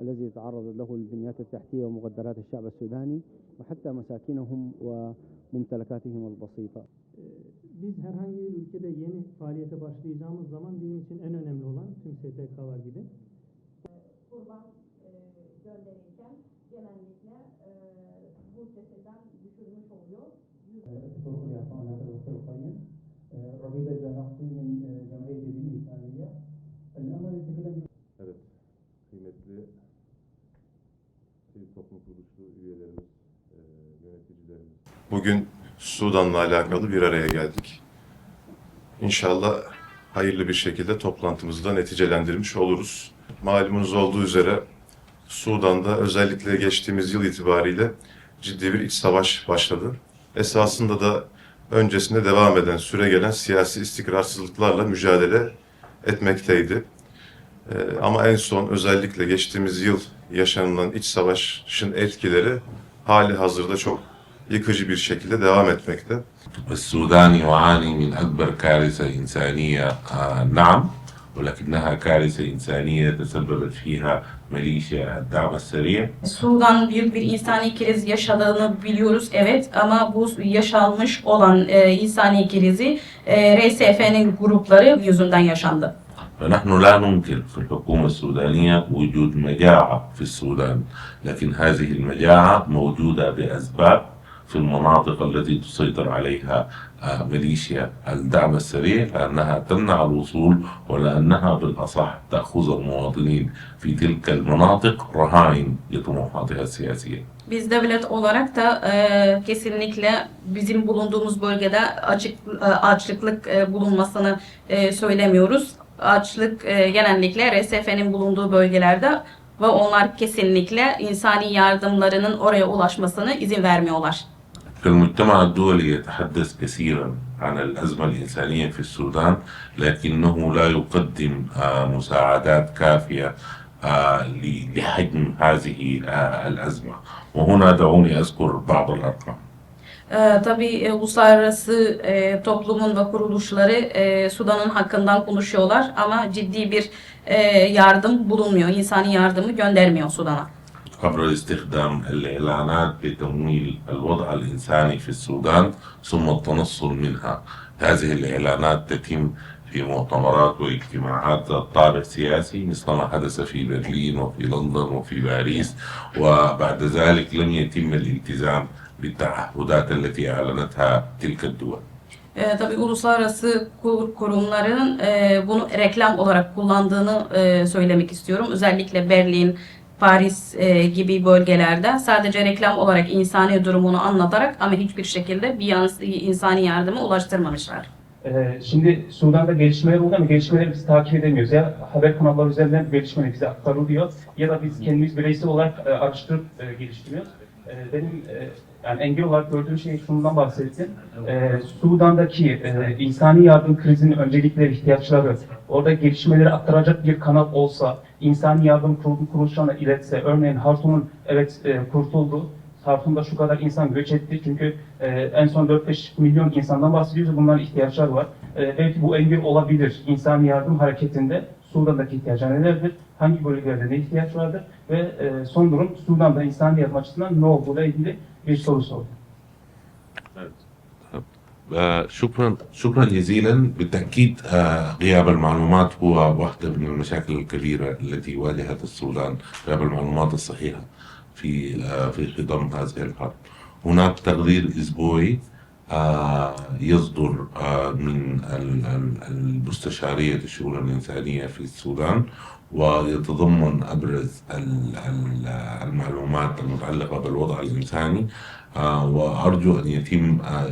الذي تعرضت له البنيات التحتية ومقدرات الشعب السوداني وحتى مساكنهم وممتلكاتهم البسيطة. Biz herhangi bir ülkede yeni faaliyete başlayacağımız zaman bizim için en önemli olan tüm STK'lar gibi kurban gönderirken genellikle bu ceseden düşürmüş oluyor. Evet, kıymetli sivil toplum kuruluşu üyelerimiz, yöneticilerimiz. Bugün Sudan'la alakalı bir araya geldik. İnşallah hayırlı bir şekilde toplantımızı da neticelendirmiş oluruz. Malumunuz olduğu üzere Sudan'da özellikle geçtiğimiz yıl itibariyle ciddi bir iç savaş başladı. Esasında da öncesinde devam eden, süregelen siyasi istikrarsızlıklarla mücadele etmekteydi. Ama en son özellikle geçtiğimiz yıl yaşanılan iç savaşın etkileri hali hazırda çok yıkıcı bir şekilde devam etmekte. السودان يعاني من أكبر كارثة إنسانية نعم ولكنها كارثة إنسانية تسببت فيها ميليشيا الدعم السريع. Sudan büyük bir insani kriz yaşadığını biliyoruz, evet, ama bu yaşanmış olan insani krizi RSF'nin grupları yüzünden yaşandı. فنحن لا ننكر في الحكومة السودانية وجود مجاعة في السودان، لكن هذه المجاعة موجودة بأسباب في المناطق التي تسيطر عليها ميليشيا الدعم السريع، لأنها تمنع الوصول ولأنها بالأصح تأخذ المواطنين في تلك المناطق رهائن لطموحاتها السياسية. Biz devlet olarak da kesinlikle bizim bulunduğumuz bölgede açlıklık bulunmasını söylemiyoruz. Açlık genellikle RSF'nin bulunduğu bölgelerde ve onlar kesinlikle insani yardımlarının oraya ulaşmasına izin vermiyorlar. المجتمع الدولي يتحدث كثيرا عن الأزمة الإنسانية في السودان، لكنه لا يقدم مساعدات كافية لحجم هذه الأزمة. وهنا دعوني أذكر بعض الأرقام. Tabii uluslararası toplumun ve kuruluşları Sudan'ın hakkından konuşuyorlar ama ciddi bir yardım bulunmuyor. İnsani yardımı göndermiyor Sudan'a. عبر استخدام الإعلانات بتمويل الوضع الإنساني في السودان ثم التنصل منها. هذه الإعلانات تتم في مؤتمرات واجتماعات ذات طابع سياسي مثل ما حدث في برلين وفي لندن وفي باريس، وبعد ذلك لم يتم الالتزام بالتعهدات التي أعلنتها تلك الدول. Tabii uluslararası kurumların bunu reklam olarak kullandığını söylemek istiyorum. Özellikle Berlin, Paris gibi bölgelerde sadece reklam olarak insani durumunu anlatarak ama hiçbir şekilde bir insani yardımı ulaştırmamışlar. Şimdi Sudan'da gelişmeler oluyor ama gelişmeleri biz takip edemiyoruz. Ya haber kanalları üzerinden gelişmeler bize aktarılıyor ya da biz kendimiz bireysel olarak araştırıp geliştiriyoruz. Benim yani engel olarak gördüğüm şey şundan bahsettim. Sudan'daki insani yardım krizinin öncelikleri, ihtiyaçları, orada gelişmeleri aktaracak bir kanal olsa, insani yardım kuruluşlarına iletse, örneğin Hartum'un evet kurtuldu, Hartum'da şu kadar insan göç etti çünkü en son 4-5 milyon insandan bahsediyoruz, bunların ihtiyaçları var. Belki bu engel olabilir insani yardım hareketinde. Sudan'daki ihtiyaçlar nelerdir? Hangi bölgelerde ne ihtiyaç vardır? Ve son durum Sudan'da insani yardım açısından ne olduğuyla ilgili bir soru sordu. شكرا جزيلا. بالتأكيد غياب المعلومات هو واحدة من المشاكل الكبيرة التي واجهت السودان، غياب المعلومات الصحيحة في خضم هذه الحرب. هناك تقرير أسبوعي يصدر من المستشارية الشؤون الإنسانية في السودان ويتضمن أبرز المعلومات المتعلقة بالوضع الإنساني، وأرجو أن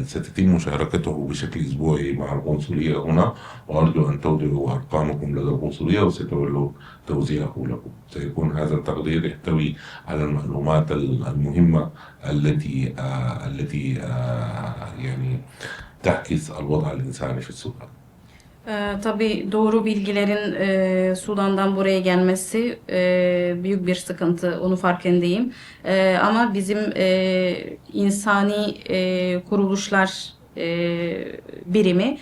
ستتم مشاركته بشكل أسبوعي مع القنصلية هنا، وأرجو أن تودعوا أرقامكم لدى القنصلية وستولوا توزيعه لكم. سيكون هذا التقرير يحتوي على المعلومات المهمة التي يعني تعكس الوضع الإنساني في السودان. Tabii doğru bilgilerin Sudan'dan buraya gelmesi büyük bir sıkıntı, onu farkındayım. Ama bizim insani kuruluşlar birimi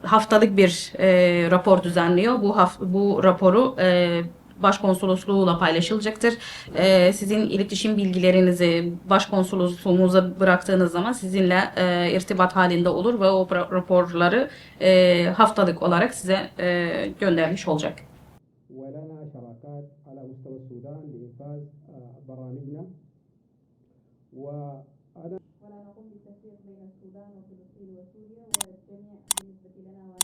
haftalık bir rapor düzenliyor. Bu raporu başkonsolosluğuyla paylaşılacaktır. Sizin iletişim bilgilerinizi başkonsolosluğumuza bıraktığınız zaman sizinle irtibat halinde olur ve o raporları haftalık olarak size göndermiş olacak. ولنا شراكات على مستوى السودان لإنفاذ برامجنا وأنا ولا نقوم بالتنسيق بين السودان وفلسطين وسوريا والجميع بالنسبة لنا